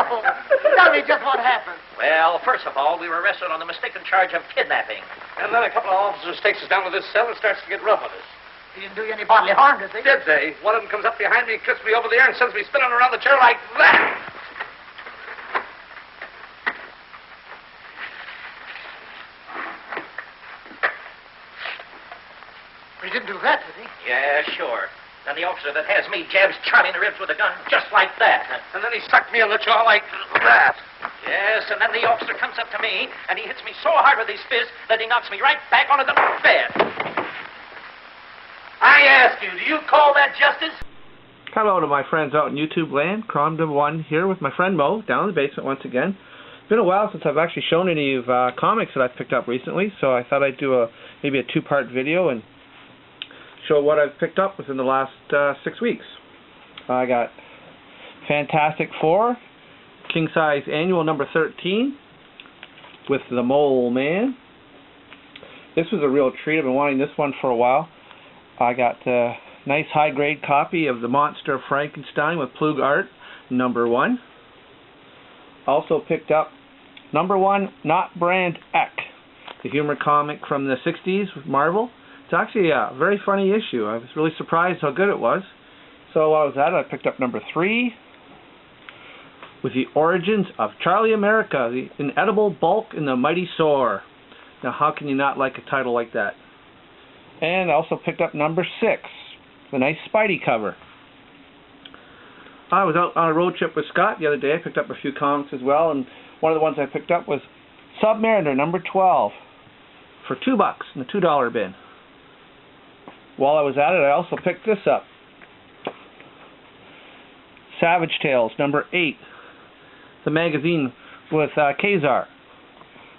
No. Tell me just what happened. Well, first of all, we were arrested on the mistaken charge of kidnapping. And then a couple of officers takes us down to this cell and starts to get rough with us. They didn't do you any bodily harm, did they? Did they? One of them comes up behind me, kicks me over the ear, and sends me spinning around the chair like that. He didn't do that, did he? Yeah, sure. And the officer that has me jabs Charlie in the ribs with a gun, just like that. And then he sucked me in the jaw like that. Yes, and then the officer comes up to me, and he hits me so hard with his fist that he knocks me right back onto the bed. I ask you, do you call that justice? Hello to my friends out in YouTube land. Cromda1 here with my friend Mo, down in the basement once again. It's been a while since I've actually shown any of comics that I've picked up recently, so I thought I'd do maybe a two-part video and show what I've picked up within the last 6 weeks. I got Fantastic Four, King Size Annual number 13, with the Mole Man. This was a real treat. I've been wanting this one for a while. I got a nice high-grade copy of the Monster of Frankenstein with Plug art, number 1. Also picked up number 1, Not Brand Eck, the humor comic from the 60s with Marvel. It's actually a very funny issue. I was really surprised how good it was. So while I was at it, I picked up number 3 with the origins of Charlie America, the inedible bulk and the mighty sore. Now how can you not like a title like that? And I also picked up number 6, the nice Spidey cover. I was out on a road trip with Scott the other day. I picked up a few comics as well, and one of the ones I picked up was Submariner number 12 for $2 in the $2 bin. While I was at it, I also picked this up. Savage Tales number 8, the magazine with Kazar.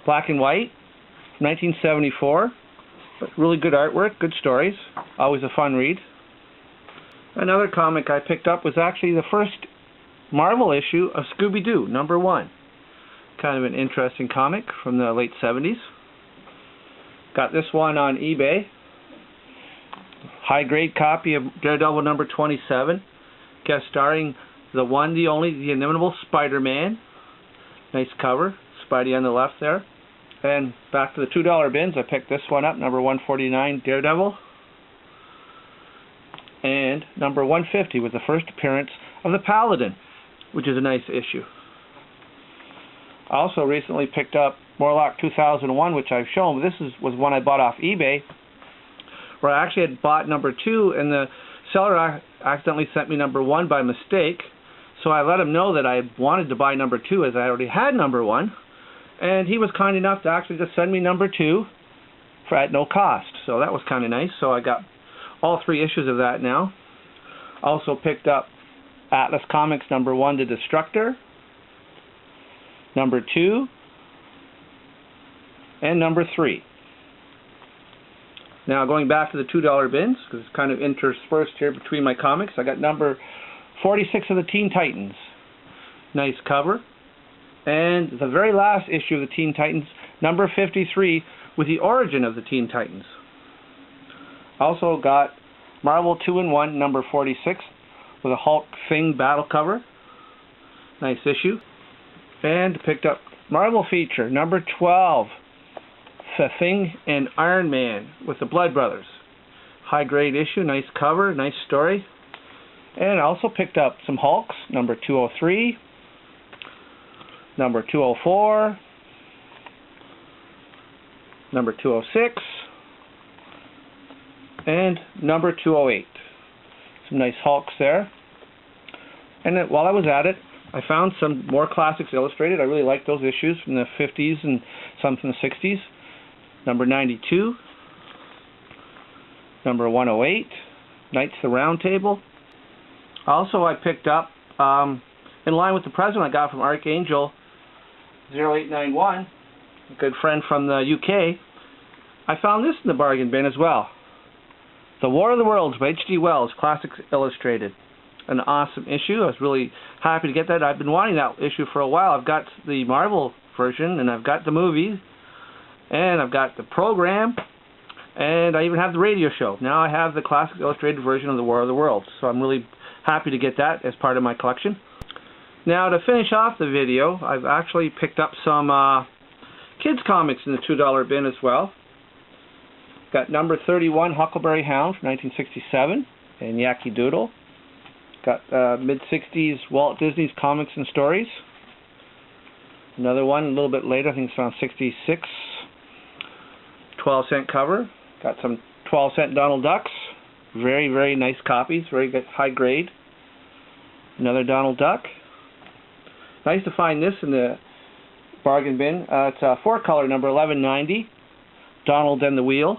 Black and white, 1974. But really good artwork, good stories. Always a fun read. Another comic I picked up was actually the first Marvel issue of Scooby-Doo, number 1. Kind of an interesting comic from the late 70s. Got this one on eBay. High-grade copy of Daredevil number 27. Guest starring the one, the only, the inimitable Spider-Man. Nice cover. Spidey on the left there. And back to the $2 bins, I picked this one up, number 149, Daredevil. And number 150 was the first appearance of the Paladin, which is a nice issue. I also recently picked up Morlock 2001, which I've shown. This was one I bought off eBay, where I actually had bought number 2, and the seller accidentally sent me number 1 by mistake. So I let him know that I wanted to buy number 2 as I already had number 1. And he was kind enough to actually just send me number 2 at no cost. So that was kind of nice. So I got all 3 issues of that now. Also picked up Atlas Comics number 1, The Destructor, number 2, and number 3. Now going back to the $2 bins, because it's kind of interspersed here between my comics, I got number 46 of the Teen Titans. Nice cover. And the very last issue of the Teen Titans, number 53, with the origin of the Teen Titans. Also got Marvel 2-in-1, number 46, with a Hulk Thing battle cover. Nice issue. And picked up Marvel feature, number 12, The Thing and Iron Man, with the Blood Brothers. High grade issue, nice cover, nice story. And I also picked up some Hulks, number 203, number 204, number 206, and number 208. Some nice Hulks there. And then, while I was at it, I found some more Classics Illustrated. I really like those issues from the 50s and some from the 60s. Number 92, number 108, Knights of the Round Table. Also, I picked up, in line with the present I got from Archangel 0891, a good friend from the UK, I found this in the bargain bin as well. The War of the Worlds by H.G. Wells, Classics Illustrated. An awesome issue. I was really happy to get that. I've been wanting that issue for a while. I've got the Marvel version, and I've got the movie, and I've got the program, and I even have the radio show. Now I have the Classics Illustrated version of the War of the Worlds, so I'm really happy to get that as part of my collection. Now, to finish off the video, I've actually picked up some kids comics in the $2 bin as well. Got number 31, Huckleberry Hound from 1967, and Yankee Doodle. Got mid-60s Walt Disney's Comics and Stories. Another one a little bit later, I think it's around 66. 12-cent cover. Got some 12-cent Donald Ducks. Very, very nice copies. Very good, high grade. Another Donald Duck. Nice to find this in the bargain bin. It's a 4-color, number 1190. Donald and the Wheel.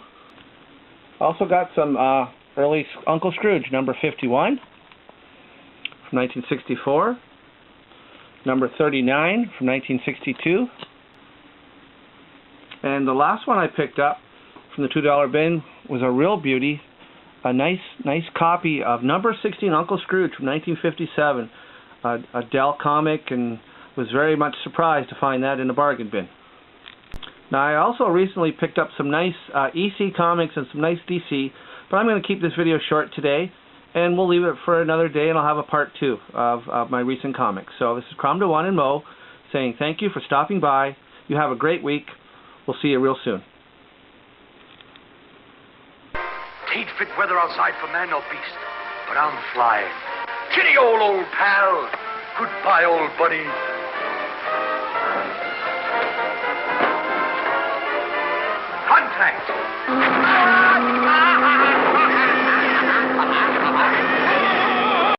Also got some early Uncle Scrooge, number 51. From 1964. Number 39 from 1962. And the last one I picked up from the $2 bin was a real beauty. A nice copy of number 16 Uncle Scrooge from 1957. A Dell comic, and was very much surprised to find that in the bargain bin. Now, I also recently picked up some nice EC comics and some nice DC, but I'm going to keep this video short today, and we'll leave it for another day, and I'll have a part 2 of my recent comics. So this is Cromda1 and Mo saying thank you for stopping by. You have a great week. We'll see you real soon. Tain't fit weather outside for man or beast, but I'm flying. Kitty, old pal. Goodbye, old buddy.